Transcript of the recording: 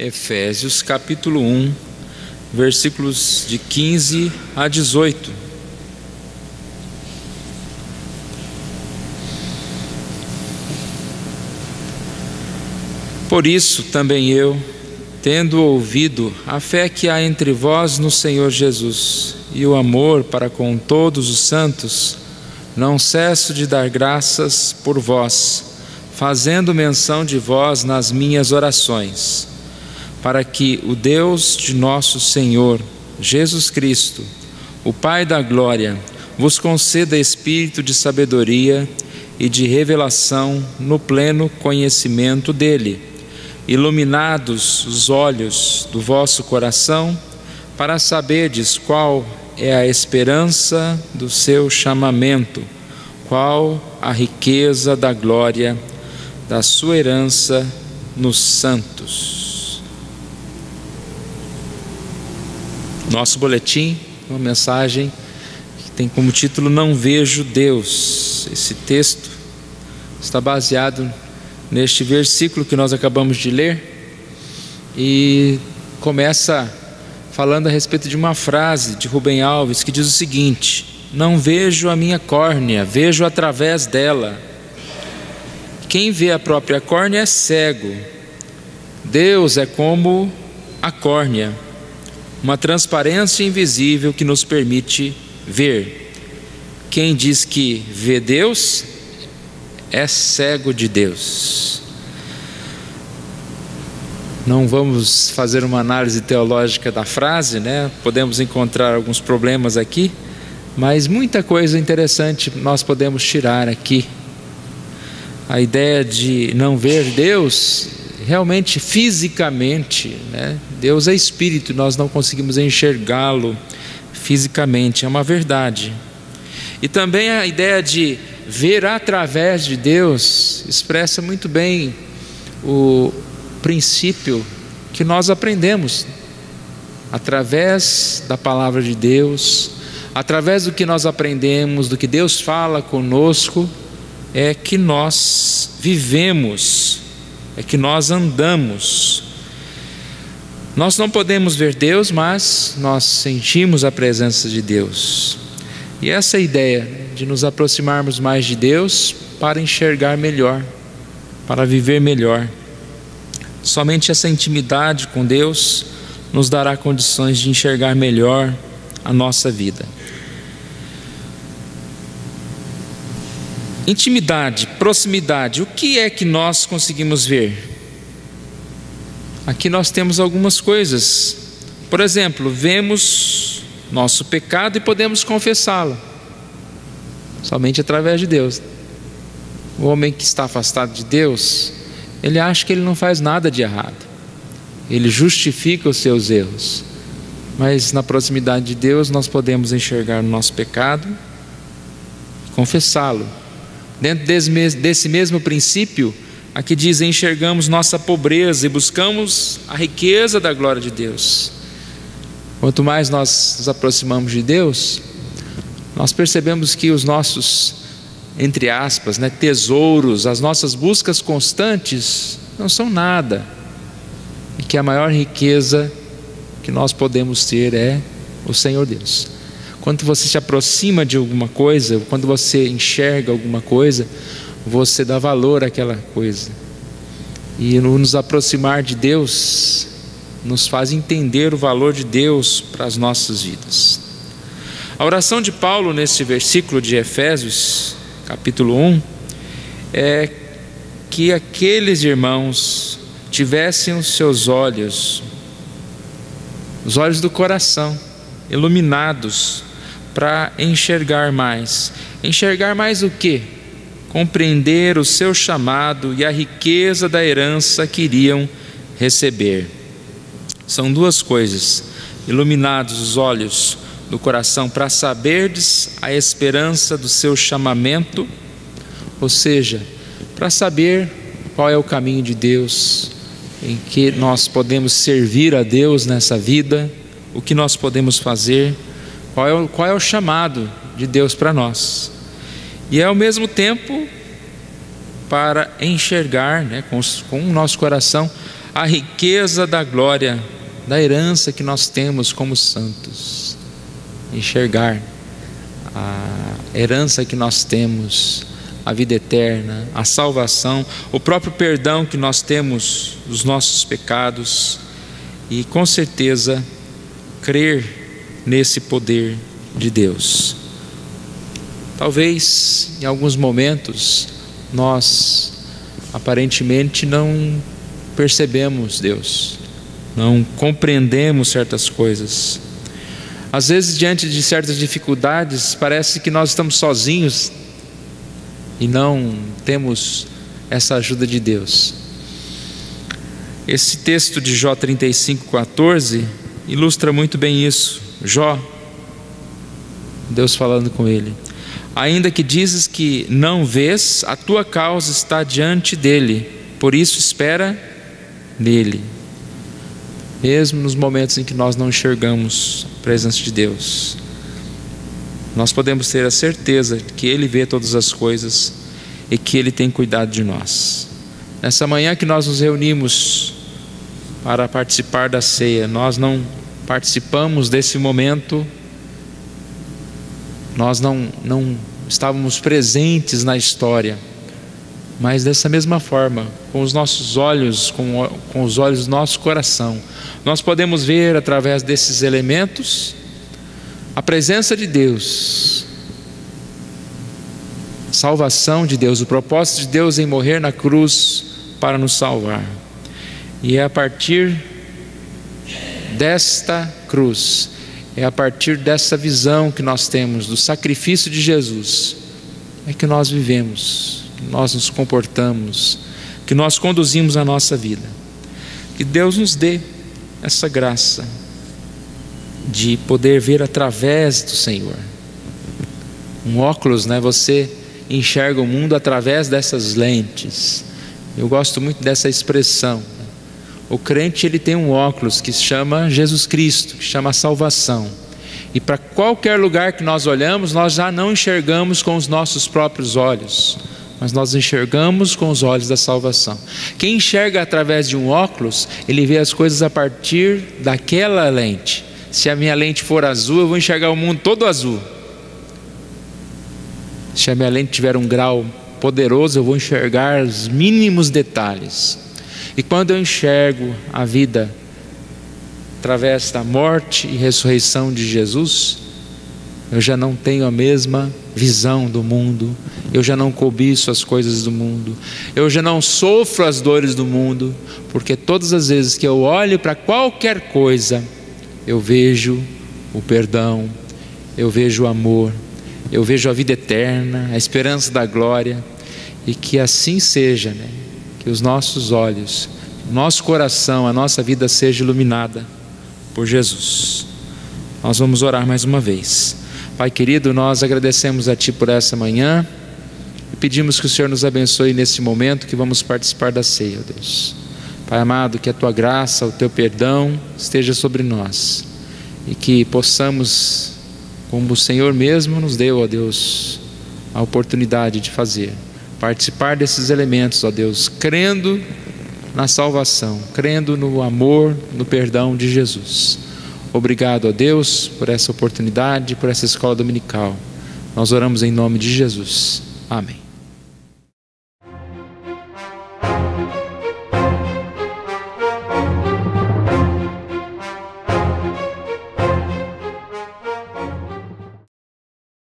Efésios capítulo 1, versículos de 15 a 18. Por isso também eu, tendo ouvido a fé que há entre vós no Senhor Jesus e o amor para com todos os santos, não cesso de dar graças por vós, fazendo menção de vós nas minhas orações, para que o Deus de nosso Senhor Jesus Cristo, o Pai da glória, vos conceda espírito de sabedoria e de revelação no pleno conhecimento dele, iluminados os olhos do vosso coração, para saberdes qual é a esperança do seu chamamento, qual a riqueza da glória da sua herança nos santos. Nosso boletim, uma mensagem que tem como título Não Vejo Deus. Esse texto está baseado neste versículo que nós acabamos de ler e começa falando a respeito de uma frase de Rubem Alves que diz o seguinte: não vejo a minha córnea, vejo através dela. Quem vê a própria córnea é cego. Deus é como a córnea, uma transparência invisível que nos permite ver. Quem diz que vê Deus é cego de Deus. Não vamos fazer uma análise teológica da frase, né? Podemos encontrar alguns problemas aqui, mas muita coisa interessante nós podemos tirar aqui. A ideia de não ver Deus realmente fisicamente, né? Deus é espírito, nós não conseguimos enxergá-lo fisicamente, é uma verdade. E também a ideia de ver através de Deus expressa muito bem o princípio que nós aprendemos através da palavra de Deus, através do que nós aprendemos, do que Deus fala conosco, é que nós vivemos, é que nós andamos. Nós não podemos ver Deus, mas nós sentimos a presença de Deus. E essa ideia de nos aproximarmos mais de Deus para enxergar melhor, para viver melhor. Somente essa intimidade com Deus nos dará condições de enxergar melhor a nossa vida. Intimidade, proximidade, o que é que nós conseguimos ver? Aqui nós temos algumas coisas. Por exemplo, vemos nosso pecado e podemos confessá-lo somente através de Deus. O homem que está afastado de Deus, ele acha que ele não faz nada de errado, ele justifica os seus erros, mas na proximidade de Deus nós podemos enxergar o nosso pecado e confessá-lo. Dentro desse mesmo princípio, aqui diz: enxergamos nossa pobreza e buscamos a riqueza da glória de Deus. Quanto mais nós nos aproximamos de Deus, nós percebemos que os nossos, entre aspas, tesouros, as nossas buscas constantes não são nada, e que a maior riqueza que nós podemos ter é o Senhor Deus. Quando você se aproxima de alguma coisa, quando você enxerga alguma coisa, você dá valor àquela coisa. E no nos aproximar de Deus, nos faz entender o valor de Deus para as nossas vidas. A oração de Paulo nesse versículo de Efésios, capítulo 1, é que aqueles irmãos tivessem os seus olhos, os olhos do coração, iluminados, para enxergar mais. Enxergar mais o quê? Compreender o seu chamado e a riqueza da herança que iriam receber. São duas coisas: iluminados os olhos do coração para saberdes a esperança do seu chamamento, ou seja, para saber qual é o caminho de Deus, em que nós podemos servir a Deus nessa vida, o que nós podemos fazer, qual é o chamado de Deus para nós. E ao mesmo tempo para enxergar, com o nosso coração, a riqueza da glória, da herança que nós temos como santos. Enxergar a herança que nós temos, a vida eterna, a salvação, o próprio perdão que nós temos dos nossos pecados e com certeza crer nesse poder de Deus. Talvez em alguns momentos nós aparentemente não percebemos Deus, não compreendemos certas coisas. Às vezes, diante de certas dificuldades, parece que nós estamos sozinhos e não temos essa ajuda de Deus. Esse texto de Jó 35:14 ilustra muito bem isso. Jó, Deus falando com ele: ainda que dizes que não vês, a tua causa está diante dele, por isso espera nele. Mesmo nos momentos em que nós não enxergamos a presença de Deus, nós podemos ter a certeza de que Ele vê todas as coisas e que Ele tem cuidado de nós. Nessa manhã que nós nos reunimos para participar da ceia, nós não participamos desse momento, nós não estávamos presentes na história, mas dessa mesma forma, com os nossos olhos, com os olhos do nosso coração, nós podemos ver através desses elementos a presença de Deus, salvação de Deus, o propósito de Deus em morrer na cruz para nos salvar. E é a partir desta cruz, é a partir dessa visão que nós temos do sacrifício de Jesus, é que nós vivemos, que nós nos comportamos, que nós conduzimos a nossa vida. Que Deus nos dê essa graça de poder ver através do Senhor. Um óculos, né? Você enxerga o mundo através dessas lentes. Eu gosto muito dessa expressão. O crente, ele tem um óculos que se chama Jesus Cristo, que chama salvação. E para qualquer lugar que nós olhamos, nós já não enxergamos com os nossos próprios olhos, mas nós enxergamos com os olhos da salvação. Quem enxerga através de um óculos, ele vê as coisas a partir daquela lente. Se a minha lente for azul, eu vou enxergar o mundo todo azul. Se a minha lente tiver um grau poderoso, eu vou enxergar os mínimos detalhes. E quando eu enxergo a vida através da morte e ressurreição de Jesus, eu já não tenho a mesma visão do mundo, eu já não cobiço as coisas do mundo, eu já não sofro as dores do mundo, porque todas as vezes que eu olho para qualquer coisa, eu vejo o perdão, eu vejo o amor, eu vejo a vida eterna, a esperança da glória. E que assim seja, né? Que os nossos olhos, o nosso coração, a nossa vida seja iluminada por Jesus. Nós vamos orar mais uma vez. Pai querido, nós agradecemos a Ti por essa manhã e pedimos que o Senhor nos abençoe nesse momento que vamos participar da ceia, ó Deus. Pai amado, que a Tua graça, o Teu perdão esteja sobre nós e que possamos, como o Senhor mesmo nos deu, ó Deus, a oportunidade de fazer, participar desses elementos, ó Deus, crendo na salvação, crendo no amor, no perdão de Jesus. Obrigado, ó Deus, por essa oportunidade, por essa escola dominical. Nós oramos em nome de Jesus. Amém.